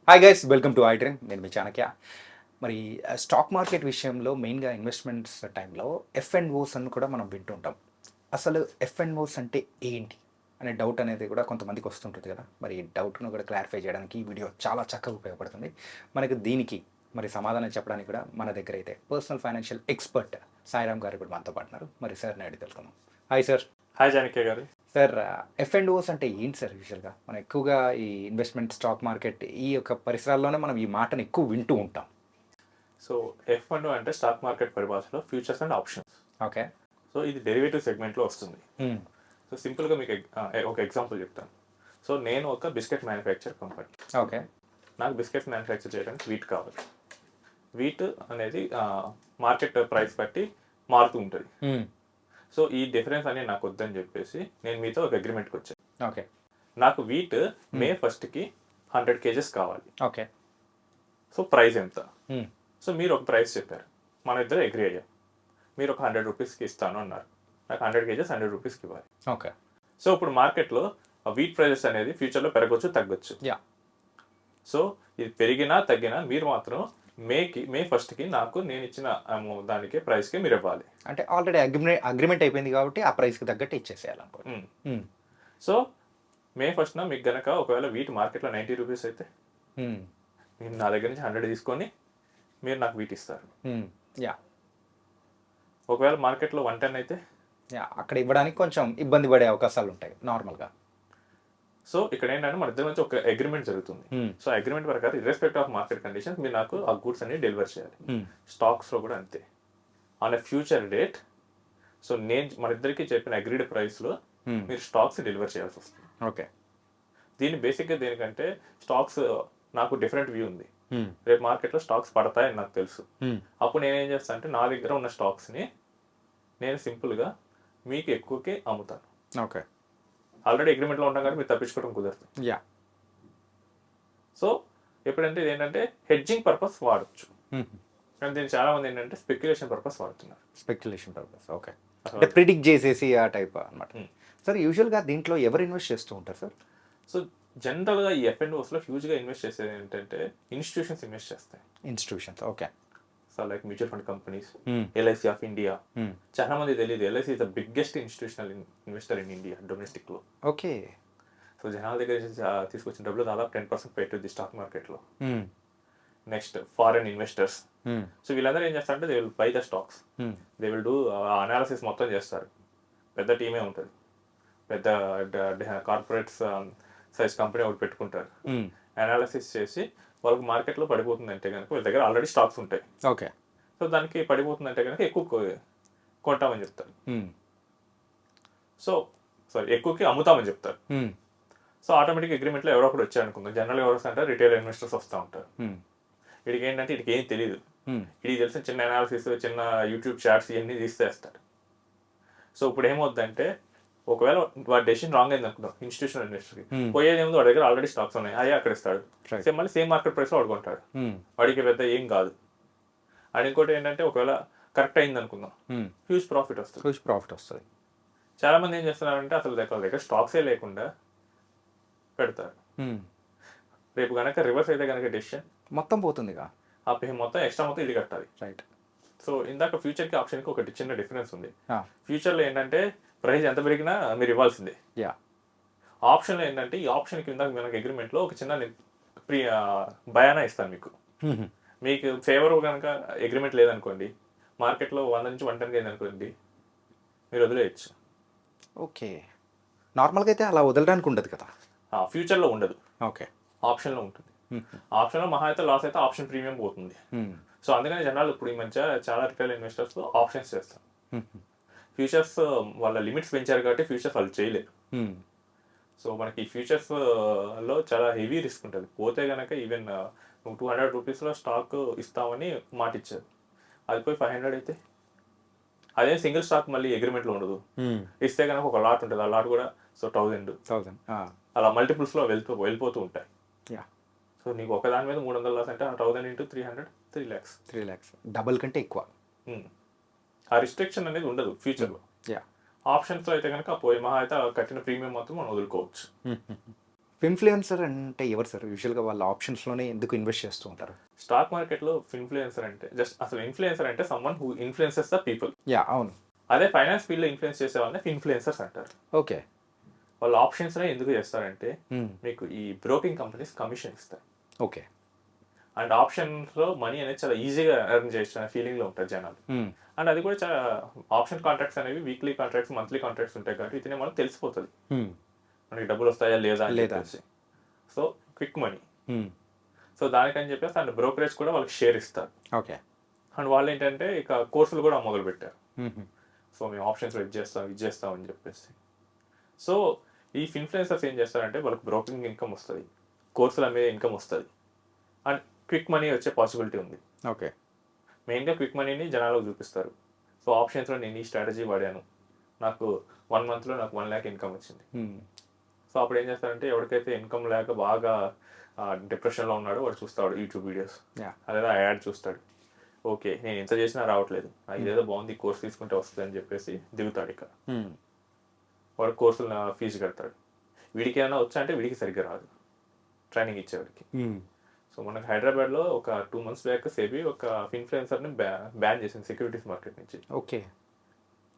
Hi guys, welcome to iDream. నేను మీ చాణక్య. మరి stock market విషయంలో మెయిన్గా ఇన్వెస్ట్మెంట్స్ టైంలో ఎఫ్ అండ్ ఓస్ అని కూడా మనం వింటుంటాం. అసలు ఎఫ్ అండ్ ఓస్ అంటే ఏంటి అనే డౌట్ అనేది కూడా కొంతమందికి వస్తుంటుంది కదా. మరి ఈ డౌట్ను కూడా క్లారిఫై చేయడానికి ఈ వీడియో చాలా చక్కగా ఉపయోగపడుతుంది. మనకి దీనికి మరి సమాధానం చెప్పడానికి కూడా మన దగ్గర అయితే పర్సనల్ ఫైనాన్షియల్ ఎక్స్పర్ట్ సాయిరామ్ గారు ఇప్పుడు మనతో పాటున్నారు. మరి సార్ని అడిగి తెలుసుకుందాం. Hi sir. హాయ్ జానకి గారు. సార్, ఎఫ్ అండ్ ఓస్ అంటే ఏంటి సార్? యూజువల్గా మనం ఎక్కువగా ఈ ఇన్వెస్ట్మెంట్ స్టాక్ మార్కెట్ ఈ యొక్క పరిసరాల్లోనే మనం ఈ మాటను ఎక్కువ వింటూ ఉంటాం. సో F1 అంటే స్టాక్ మార్కెట్ పరిభాషలో futures and options. Okay. So ఇది డెరివేటివ్ సెగ్మెంట్లో వస్తుంది. సో సింపుల్గా మీకు ఒక ఎగ్జాంపుల్ చెప్తాను. సో నేను ఒక బిస్కెట్ మ్యానుఫ్యాక్చర్ కంపెనీ. ఓకే. నాకు బిస్కెట్ మ్యానుఫ్యాక్చర్ చేయడానికి వీట్ కావాలి. వీట్ అనేది మార్కెట్ ప్రైస్ బట్టి మారుతూ ఉంటుంది. సో ఈ డిఫరెన్స్ అనేది నాకు వద్దని చెప్పేసి నేను మీతో ఒక అగ్రిమెంట్కి వచ్చాను. ఓకే. నాకు వీట్ మే 1st 100 kgs కావాలి. ఓకే. సో ప్రైస్ ఎంత? సో మీరు ఒక ప్రైస్ చెప్పారు, మన ఇద్దరు అగ్రి అయ్యాం. మీరు ఒక 100 రూపీస్కి ఇస్తాను అన్నారు. నాకు 100 kgs 100 రూపీస్కి ఇవ్వాలి. ఓకే. సో ఇప్పుడు మార్కెట్లో వీట్ ప్రైజెస్ అనేది ఫ్యూచర్లో పెరగవచ్చు, తగ్గొచ్చు. యా. సో ఇది పెరిగినా తగ్గినా మీరు మాత్రం మే 1st నాకు నేను ఇచ్చిన దానికి ప్రైస్కి మీరు ఇవ్వాలి. అంటే ఆల్రెడీ అగ్రిమెంట్ అయిపోయింది కాబట్టి ఆ ప్రైస్కి తగ్గట్టు ఇచ్చేసేయాలనుకోండి. సో మే 1st మీకు గనక ఒకవేళ వీట్ మార్కెట్లో 90 రూపీస్ అయితే మీరు నా దగ్గర నుంచి 100 తీసుకొని మీరు నాకు వీట్ ఇస్తారు. యా. ఒకవేళ మార్కెట్లో 110 అయితే యా, అక్కడ ఇవ్వడానికి కొంచెం ఇబ్బంది పడే అవకాశాలు ఉంటాయి నార్మల్గా. సో ఇక్కడ ఏంటంటే మన ఇద్దరి మధ్య ఒక అగ్రిమెంట్ జరుగుతుంది. సో అగ్రిమెంట్ ప్రకారం ఇర్రెస్పెక్ట్ ఆఫ్ మార్కెట్ కండిషన్స్ మీరు నాకు ఆ గూడ్స్ అన్ని డెలివర్ చేయాలి. స్టాక్స్లో కూడా అంతే. On a future date, so నేను మన ఇద్దరికి చెప్పిన అగ్రీడ్ ప్రైస్లో మీరు స్టాక్స్ డెలివర్ చేయాల్సి వస్తుంది. ఓకే. దీన్ని బేసిక్గా దేనికంటే స్టాక్స్ నాకు డిఫరెంట్ వ్యూ ఉంది. రేపు మార్కెట్లో స్టాక్స్ పడతాయని నాకు తెలుసు. అప్పుడు నేనేం చేస్తాను అంటే నా దగ్గర ఉన్న స్టాక్స్ని నేను సింపుల్గా మీకు ఎక్కువకి అమ్ముతాను. ఓకే. ఆల్రెడీ అగ్రిమెంట్లో ఉంటాం కానీ మీరు తప్పించుకోవడం కుదరదు. యా. సో ఎప్పుడంటే ఇది ఏంటంటే హెడ్జింగ్ పర్పస్ వాడచ్చు. కానీ దీన్ని చాలా మంది ఏంటంటే స్పెక్యులేషన్ పర్పస్ వాడుతున్నారు. Speculation purpose. ఓకే. అంటే ప్రిడిక్ట్ చేసేసి ఆ టైప్ అనమాట. సార్, యూజువల్గా దీంట్లో ఎవరు ఇన్వెస్ట్ చేస్తూ ఉంటారు సార్? సో జనరల్గా ఈ F&Oస్లో హ్యూజ్గా ఇన్వెస్ట్ చేసేది ఏంటంటే ఇన్స్టిట్యూషన్స్ ఇన్వెస్ట్ చేస్తాయి. Institutions. Okay. So like mutual fund companies, LIC of India. చాలా మంది తెలియదు LIC is the biggest institutional investor in India డొమెస్టిక్లో. ఓకే. సో జనాల దగ్గర తీసుకొచ్చిన డబ్బులు దాదాపు 10% పెట్టుద్ది స్టాక్ మార్కెట్లో. Next foreign investors. సో వీళ్ళందరూ ఏం చేస్తారంటే they will buy the stocks, they will do analysis మొత్తం చేస్తారు. పెద్ద టీమే ఉంటుంది. పెద్ద కార్పొరేట్స్ సైజ్ కంపెనీ ఒకటి పెట్టుకుంటారు. అనాలిసిస్ చేసి వాళ్ళకి మార్కెట్లో పడిపోతుందంటే కనుక వీళ్ళ దగ్గర ఆల్రెడీ స్టాక్స్ ఉంటాయి. ఓకే. సో దానికి పడిపోతుందంటే కనుక ఎక్కువ కొంటామని చెప్తారు. సో సారీ ఎక్కువకి అమ్ముతామని చెప్తారు. సో ఆటోమేటిక్ అగ్రిమెంట్లో ఎవరో ఒకటి వచ్చారు అనుకుందాం. జనరల్గా ఎవరు వస్తారంటే రిటైల్ ఇన్వెస్టర్స్ వస్తూ ఉంటారు. వీడికి ఏంటంటే వీడికి ఏం తెలియదు. వీడికి తెలిసిన చిన్న అనాలిసిస్, చిన్న యూట్యూబ్ చాట్స్ ఇవన్నీ తీసేస్తారు. సో ఇప్పుడు ఏమవుద్దంటే ఒకవేళ వాడి డెసిషన్ రాంగ్ అయింది అనుకుందాం ఇన్స్టిట్యూషనల్ ఇన్వెస్టర్కి, పోయేది ఏముందో వాడి దగ్గర ఆల్రెడీ స్టాక్స్ ఉన్నాయి, అయ్యే అక్కడ ఇస్తాడు. మళ్ళీ సేమ్ మార్కెట్ ప్రైస్లో వాడుకుంటాడు. వాడికి పెద్ద ఏం కాదు. అండ్ ఇంకోటి ఏంటంటే ఒకవేళ కరెక్ట్ అయింది అనుకుందాం, హ్యూజ్ ప్రాఫిట్ వస్తుంది. చాలా మంది ఏం చేస్తున్నారంటే అసలు దగ్గర స్టాక్సే లేకుండా పెడతారు. రేపు కనుక రివర్స్ అయితే కనుక డెసిషన్ మొత్తం పోతుంది. ఆ పే మొత్తం ఎక్స్ట్రా మొత్తం ఇది కట్టాలి. రైట్. సో ఇందాక ఫ్యూచర్కి ఆప్షన్కి ఒకటి చిన్న డిఫరెన్స్ ఉంది. ఫ్యూచర్లో ఏంటంటే ప్రైస్ ఎంత పెరిగినా మీరు ఇవ్వాల్సిందే. యా. ఆప్షన్లో ఏంటంటే ఈ ఆప్షన్ కింద మనకి అగ్రిమెంట్లో ఒక చిన్న భయానా ఇస్తాను మీకు. మీకు ఫేవర్ కనుక అగ్రిమెంట్ లేదనుకోండి, మార్కెట్లో 100 నుంచి 110 అయింది అనుకోండి, మీరు వదిలేయచ్చు. ఓకే. నార్మల్గా అయితే అలా వదలడానికి ఉండదు కదా. ఫ్యూచర్లో ఉండదు. ఓకే. ఆప్షన్లో ఉంటుంది. ఆప్షన్లో మహా అయితే లాస్ అయితే ఆప్షన్ ప్రీమియం పోతుంది. సో అందుకని జనాలు ఇప్పుడు ఈ మధ్య చాలా రిటైల్ ఇన్వెస్టర్స్ ఆప్షన్స్ చేస్తారు. ఫ్యూచర్స్ వాళ్ళ లిమిట్స్ పెంచారు కాబట్టి ఫ్యూచర్స్ వాళ్ళు చేయలేరు. సో మనకి ఫ్యూచర్స్లో చాలా హెవీ రిస్క్ ఉంటుంది. పోతే కనుక ఈవెన్ నువ్వు 200 రూపీస్లో స్టాక్ ఇస్తామని మాట ఇచ్చారు, అది పోయి 500 అయితే అదే సింగిల్ స్టాక్ మళ్ళీ అగ్రిమెంట్లో ఉండదు. ఇస్తే కనుక ఒక లాట్ ఉంటుంది, ఆ లాట్ కూడా సో 1000 అలా మల్టిపుల్స్లో వెళ్ళిపోతూ ఉంటాయి. సో నీకు ఒక దాని మీద 300 లాస్ అంటే 1000 into 300 3 lakhs. డబుల్ కంటే ఎక్కువ. ఆ రిస్ట్రిక్షన్ అనేది ఉండదు ఫ్యూచర్లో. ఆప్షన్స్లో అయితే కనుక పోయి మహా అయితే కట్టిన ప్రీమియం మాత్రం మనం వదులుకోవచ్చు. ఇన్ఫ్లుయెన్సర్ అంటే ఎవరు సార్? యూజువల్‌గా వాళ్ళ ఆప్షన్స్‌లోనే ఎందుకు ఇన్వెస్ట్ చేస్తూ ఉంటారు? స్టాక్ మార్కెట్లో ఇన్ఫ్లుయెన్సర్ అంటే జస్ట్ అసలు ఇన్ఫ్లుయెన్సర్ అంటే someone who influences the people. Yeah! అవును. అదే ఫైనాన్స్ ఫీల్డ్లో ఇన్ఫ్లుయెన్స్ చేసే వాళ్ళని ఇన్ఫ్లుయెన్సర్స్ అంటారు. ఓకే. వాళ్ళు ఆప్షన్స్నే ఎందుకు చేస్తారంటే హ్మ్. మీకు ఈ బ్రోకింగ్ కంపెనీస్ కమిషన్ ఇస్తాయి. ఓకే. అండ్ ఆప్షన్స్లో మనీ అనేది చాలా ఈజీగా ఎర్న్ చేయొచ్చు అనే ఫీలింగ్లో ఉంటారు జనాలు. హ్మ్. అండ్ అది కూడా చాలా ఆప్షన్ కాంట్రాక్ట్స్ అనేవి వీక్లీ కాంట్రాక్ట్స్, మంత్లీ కాంట్రాక్ట్స్ ఉంటాయి కాబట్టి ఇతనే మనకు తెలిసిపోతుంది హ్మ్. మనకి డబ్బులు వస్తాయా లేదా అని లేదా. చెప్పేసి. So quick money. హ్మ్. సో దానికని చెప్పేసి అండ్ బ్రోకరేజ్ కూడా వాళ్ళకి షేర్ ఇస్తారు. ఓకే. అండ్ వాళ్ళు ఏంటంటే ఇక కోర్సులు కూడా మొదలు పెట్టారు. హుహు. సో మేము ఆప్షన్స్లో ఇది చేస్తాం అని చెప్పేసి. సో ఈ ఇన్ఫ్లుయెన్సర్స్ ఏం చేస్తారంటే వాళ్ళకి బ్రోకింగ్ ఇన్కమ్ వస్తుంది, కోర్సుల మీద ఇన్కమ్ వస్తుంది, అండ్ క్విక్ మనీ వచ్చే పాసిబిలిటీ ఉంది. ఓకే. మెయిన్గా క్విక్ మనీని జనాలకు చూపిస్తారు. సో ఆప్షన్స్లో నేను ఈ స్ట్రాటజీ వాడాను, నాకు 1 మంత్లో నాకు 1 lakh ఇన్కమ్ వచ్చింది. హ్మ్. సో అప్పుడు ఏం చేస్తారంటే ఎవరికైతే ఇన్కమ్ లేక బాగా డిప్రెషన్లో ఉన్నాడో వాడు చూస్తాడు యూట్యూబ్ వీడియోస్, యాహ్! అదే ఆ యాడ్ చూస్తాడు. ఓకే నేను ఎంత చేసినా రావట్లేదు, ఇదేదో బాగుంది కోర్స్ తీసుకుంటే వస్తుంది అని చెప్పేసి దిగుతాడు. ఇక్కడ హ్మ్. వాడు కోర్సులు ఫీజు కడతాడు. వీడికి ఏమైనా వచ్చా అంటే వీడికి సరిగ్గా రాదు ట్రైనింగ్ ఇచ్చేవాడికి. హ్మ్. సో మనకు హైదరాబాద్లో ఒక 2 months బ్యాక్ సెబీ ఒక ఇన్ఫ్లుయెన్సర్ని బ్యాన్ చేసింది సెక్యూరిటీస్ మార్కెట్ నుంచి. ఓకే.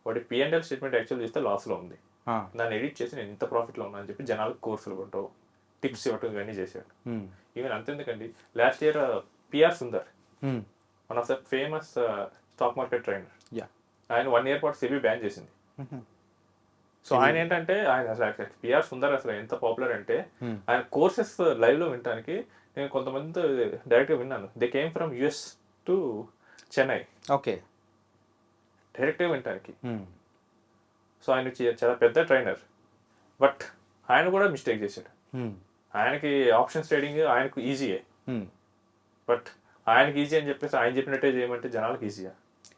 వాడి P&L స్టేట్మెంట్ యాక్చువల్ చేస్తే లాస్లో ఉంది. ఆ! దాన్ని ఎడిట్ చేసి నేను ఇంత ప్రాఫిట్లో ఉన్నా అని చెప్పి జనాలకు కోర్సులు కొంటావు, టిప్స్ ఇవ్వటం ఇవన్నీ చేశాడు. హ్మ్. ఈవెన్ అంతెందుకండి, లాస్ట్ ఇయర్ పిఆర్ సుందర్, హ్మ్. One of the famous stock market trainer, yeah! ఆయన 1 year పాటు సెబీ బ్యాన్ చేసింది. హుహు. సో ఆయన ఏంటంటే ఆయన అసలు పిఆర్ సుందర్ అసలు ఎంత పాపులర్ అంటే హ్మ్. ఆయన కోర్సెస్ లైవ్లో వినడానికి నేను కొంతమందితో డైరెక్ట్గా విన్నాను. They came from US to Chennai okay. డైరెక్ట్గా వినడానికి. హ్మ్. సో ఆయన చాలా పెద్ద ట్రైనర్, బట్ ఆయన కూడా మిస్టేక్ చేశాడు. హ్మ్. ఆయనకి ఆప్షన్స్ ట్రేడింగ్ ఆయనకు ఈజీయే, హ్మ్. బట్ ఆయనకి ఈజీ అని చెప్పేసి ఆయన చెప్పినట్టే చేయమంటే జనాలకు ఈజీయా?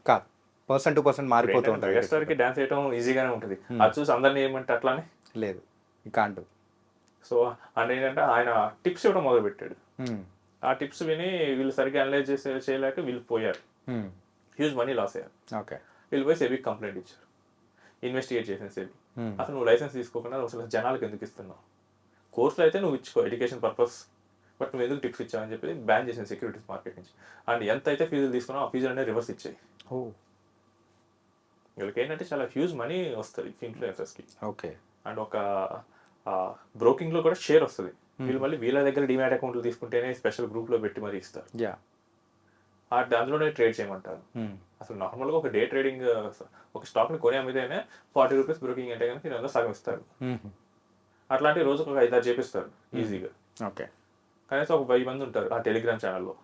కాదు. పర్సన్ టు పర్సన్ మారిపోతూ ఉంటారు. మెగాస్టార్కి డాన్స్ చేయడం ఈజీగానే ఉంటుంది, అది చూసి అందరినీ ఏమంటే అట్లానే. లేదు. కాంట్. సో అండ్ ఏంటంటే ఆయన టిప్స్ ఇవ్వడం మొదలుపెట్టాడు. హ్మ్. ఆ టిప్స్ విని వీళ్ళు సరిగ్గా అనలైజ్ చేయలేక వీళ్ళు పోయారు, హ్మ్. హ్యూజ్ మనీ లాస్ అయ్యారు. ఓకే. వీళ్ళు పోయి సెబీకి కంప్లైంట్ ఇచ్చారు. ఇన్వెస్టిగేట్ చేసిన సెబీ హ్మ్. అసలు నువ్వు లైసెన్స్ తీసుకోకుండా నువ్వు అసలు జనాలకు ఎందుకు ఇస్తున్నావు, కోర్సులు అయితే నువ్వు ఇచ్చుకో ఎడ్యుకేషన్ పర్పస్, బట్ నువ్వు ఎందుకు టిప్స్ ఇచ్చావని చెప్పి బ్యాన్ చేసిన సెక్యూరిటీస్ మార్కెట్ నుంచి. అండ్ ఎంత అయితే ఫీజులు తీసుకున్నావు ఆ ఫీజులు అనేది రివర్స్ ఇచ్చాయి. ఓహ్! వీళ్ళకి ఏంటంటే చాలా హ్యూజ్ మనీ వస్తుంది ఇన్ఫ్లుయెన్సర్స్కి. ఓకే. అండ్ ఒక బ్రోకింగ్లో కూడా షేర్ వస్తుంది. వీళ్ళు మళ్ళీ వీళ్ళ దగ్గర డిమాట్ అకౌంట్లు తీసుకుంటేనే స్పెషల్ గ్రూప్లో పెట్టి మరీ ఇస్తారు. యాహ్! అందులోనే ట్రేడ్ చేయమంటారు. హ్మ్. అసలు నార్మల్గా ఒక డే ట్రేడింగ్ ఒక స్టాక్ని కొని అమ్మితేనే 40 రూపీస్ బ్రోకింగ్ అంటే కనుక దీనివల్ల సగం ఇస్తారు. హుహు. అట్లాంటి రోజుకు ఒక 5-6 చేపిస్తారు ఈజీగా. ఓకే. కనీసం ఒక 1000 మంది ఉంటారు ఆ టెలిగ్రామ్ ఛానల్లో.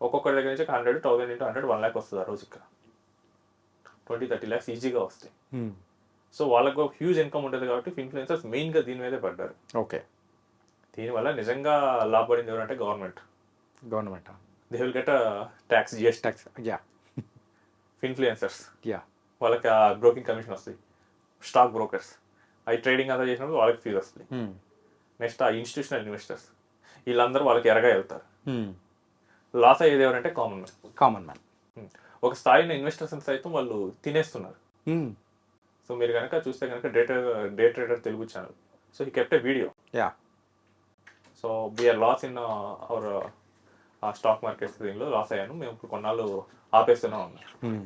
ఒక్కొక్కరి దగ్గర నుంచి 100, 1000 into 100, 1 lakh వస్తుంది ఆ రోజుకి. 20-30 lakhs ఈజీగా వస్తాయి. హ్మ్. సో వాళ్ళకు హ్యూజ్ ఇన్కమ్ ఉంటుంది కాబట్టి ఇన్ఫ్లుయెన్సర్స్ మెయిన్గా దీని మీదే పడ్డారు. ఓకే. దీనివల్ల నిజంగా లాభపడింది ఎవరంటే గవర్నమెంట్. గవర్నమెంటా? They will get tax, GST. Talks. Yeah! Influencers yeah! వాళ్ళకి ఆ బ్రోకింగ్ కమిషన్ వస్తుంది. స్టాక్ బ్రోకర్స్ అవి ట్రేడింగ్ అంతా చేసినప్పుడు వాళ్ళకి ఫీజు వస్తుంది. హ్మ్. నెక్స్ట్ ఆ ఇన్స్టిట్యూషనల్ ఇన్వెస్టర్స్ వీళ్ళందరూ వాళ్ళకి ఎరగా వెళ్తారు. హ్మ్. లాస్ అయ్యేది ఎవరంటే కామన్ మ్యాన్. Common man. ఒక స్థాయిని ఇన్వెస్టర్స్ సైతం వాళ్ళు తినేస్తున్నారు. హ్మ్. సో మీరు కనుక చూస్తే కనుక day trader Telugu channel, so he kept a video. Yeah! So we're loss in our stock markets, దీనిలో లాస్ అయ్యాను మేము ఇప్పుడు కొన్నాళ్ళు ఆపేస్తూనే ఉన్నాం. హ్మ్.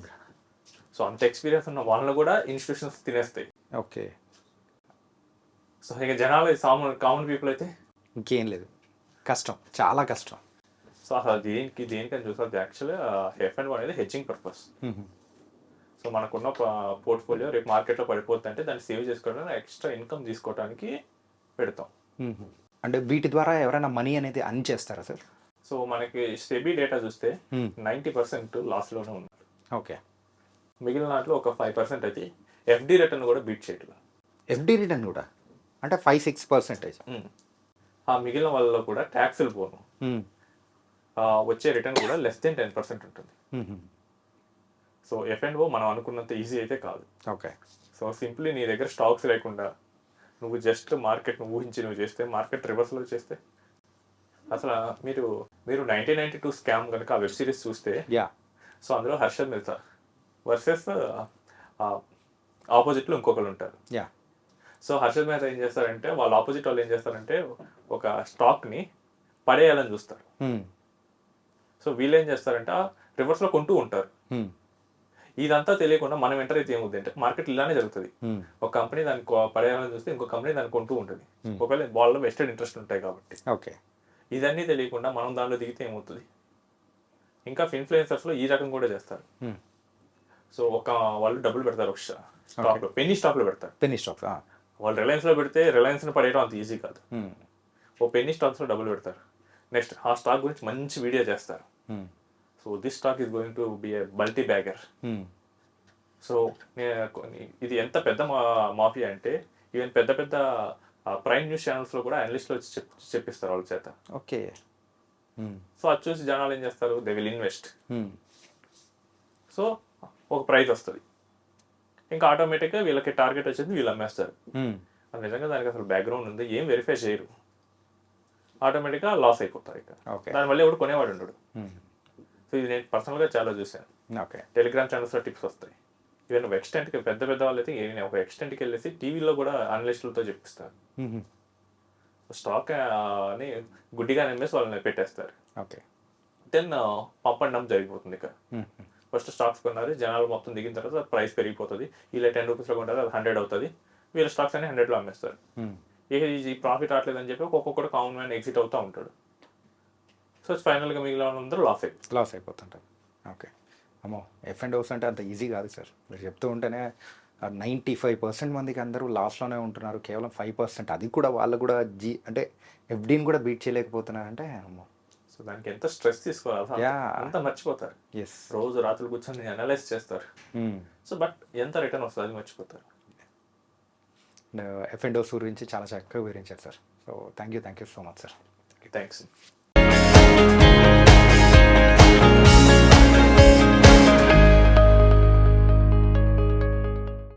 సో అంత ఎక్స్పీరియన్స్ ఉన్న వాళ్ళని కూడా ఇన్స్టిట్యూషన్స్ తినేస్తాయి. ఓకే. సో ఇక జనాలు కామన్ పీపుల్ అయితే ఇంకేం లేదు. కష్టం. చాలా కష్టం. సో అసలు దేనికని చూస్తే యాక్చువల్గా F&O అనేది హెడ్జింగ్ పర్పస్. హుహు. సో మనకున్న పోర్ట్ఫోలియో రేపు మార్కెట్లో పడిపోతుంది అంటే దాన్ని సేవ్ చేసుకోవడానికి ఎక్స్ట్రా ఇన్కమ్ తీసుకోవడానికి పెడతాం. హుహు. అంటే వీటి ద్వారా ఎవరైనా మనీ అనేది అర్న్ చేస్తారా సార్? సో మనకి సెబీ డేటా చూస్తే హ్మ్. 90% లాస్లోనే ఉన్నారు. ఓకే. మిగిలిన దాంట్లో ఒక 5% అయితే FD రిటర్న్ కూడా బీట్ చేయట్లేదు. ఎఫ్‌డి రిటర్న్ కూడా అంటే 5-6%. ఆ మిగిలిన వాళ్ళలో కూడా ట్యాక్సులు పోను, హ్మ్. వచ్చే రిటర్న్ కూడా లెస్ దెన్ 10% ఉంటుంది. హుహు. సో F&O మనం అనుకున్నంత ఈజీ అయితే కాదు. ఓకే. సో సింప్లీ నీ దగ్గర స్టాక్స్ లేకుండా నువ్వు జస్ట్ మార్కెట్ను ఊహించి నువ్వు చేస్తే, మార్కెట్ రివర్స్లో చేస్తే అసలు మీరు 1992 స్కామ్ కనుక ఆ వెబ్ సిరీస్ చూస్తే, యాహ్! సో అందులో హర్షద్ మెహతా వర్సెస్ ఆపోజిట్లో ఇంకొకరు ఉంటారు. యాహ్! సో హర్షద్ మెహతా ఏం చేస్తారంటే వాళ్ళ ఆపోజిట్ వాళ్ళు ఏం చేస్తారంటే ఒక స్టాక్ని పడేయాలని చూస్తారు. సో వీళ్ళు ఏం చేస్తారంటే రివర్స్లో కొంటూ ఉంటారు. ఇదంతా తెలియకుండా మనం ఎంటర్ అయితే ఏమవుతుంది అంటే మార్కెట్ ఇలానే జరుగుతుంది. ఒక కంపెనీ దాన్ని పడేయాలని చూస్తే ఇంకో కంపెనీ దాన్ని కొంటూ ఉంటుంది. ఒకవేళ వాళ్ళలో వెస్టెడ్ ఇంట్రెస్ట్ ఉంటాయి కాబట్టి. ఓకే. ఇదన్నీ తెలియకుండా మనం దాంట్లో దిగితే ఏమవుతుంది? ఇంకా ఇన్ఫ్లుయెన్సర్స్లో ఈ రకం కూడా చేస్తారు. సో వాళ్ళు డబ్బులు పెడతారు ఒక స్టాక్లో, పెన్నీ స్టాక్లో పెడతారు. పెన్నీ స్టాక్స్ వాళ్ళు రిలయన్స్లో పెడితే రిలయన్స్ని పడేయడం అంత ఈజీ కాదు. ఓ పెన్నీ స్టాక్స్లో డబ్బులు పెడతారు. నెక్స్ట్ ఆ స్టాక్ గురించి మంచి వీడియో చేస్తారు. So this stock is going to be a multi bagger. So ఇది ఎంత పెద్ద మాఫియా అంటే ఈవెన్ పెద్ద పెద్ద ప్రైమ్ న్యూస్ ఛానల్స్లో కూడా అనలిస్ట్లో వచ్చి చెప్పిస్తారు వాళ్ళ చేత. ఓకే. సో అది చూసి జనాలు ఏం చేస్తారు? They will invest. సో ఒక ప్రైజ్ వస్తుంది, ఇంకా ఆటోమేటిక్గా వీళ్ళకి టార్గెట్ వచ్చేది వీళ్ళు అమ్మేస్తారు. నిజంగా దానికి అసలు బ్యాక్గ్రౌండ్ ఉంది, ఏం వెరిఫై చేయరు, ఆటోమేటిక్గా లాస్ అయిపోతారు. ఇక దాని వల్ల ఎవడు కొనేవాడు ఉండడు. సో ఇది నేను పర్సనల్గా చాలా చూశాను. ఓకే. టెలిగ్రామ్ ఛానల్స్లో టిప్స్ వస్తాయి. ఈవెన్ ఒక ఎక్స్టెంట్కి పెద్ద పెద్ద వాళ్ళు అయితే ఒక ఎక్స్టెంట్కి వెళ్ళేసి టీవీలో కూడా అనలిస్టులతో చెప్పిస్తారు. స్టాక్ అని గుడ్డిగా నమ్మేసి వాళ్ళని పెట్టేస్తారు. Okay. Then pump and dump జరిగిపోతుంది. ఇక ఫస్ట్ స్టాక్స్ కొన్నారు, జనాలు మొత్తం దిగిన తర్వాత ప్రైస్ పెరిగిపోతుంది. ఇలా 10 రూపీస్లో కొంటారు, అది 100 అవుతుంది. వీళ్ళ స్టాక్స్ అన్ని 100లో అమ్మేస్తారు. ఈ ప్రాఫిట్ రావట్లేదని చెప్పి ఒక్కొక్కటి కామన్ మ్యాన్ ఎగ్జిట్ అవుతూ ఉంటాడు. సో ఫైనల్గా మిగిలిన అందరూ లాస్ అయిపోతుంటారు. ఓకే. అమ్మో, F&Os అంటే అంత ఈజీ కాదు సార్. మీరు చెప్తూ ఉంటేనే 95% మందికి అందరూ లాస్లోనే ఉంటున్నారు. కేవలం 5% అది కూడా వాళ్ళు కూడా అంటే ఎఫ్డీని కూడా బీట్ చేయలేకపోతున్నారంటే అమ్మో. సో దానికి ఎంత స్ట్రెస్ తీసుకోవాలి, అంతా మర్చిపోతారు. రోజు రాత్రులు కూర్చొని అనలైజ్ చేస్తారు. సో బట్ ఎంత రిటర్న్ వస్తుంది అది మర్చిపోతారు. F&Os గురించి చాలా చక్కగా వివరించారు sir. So thank you so much sir. Thanks.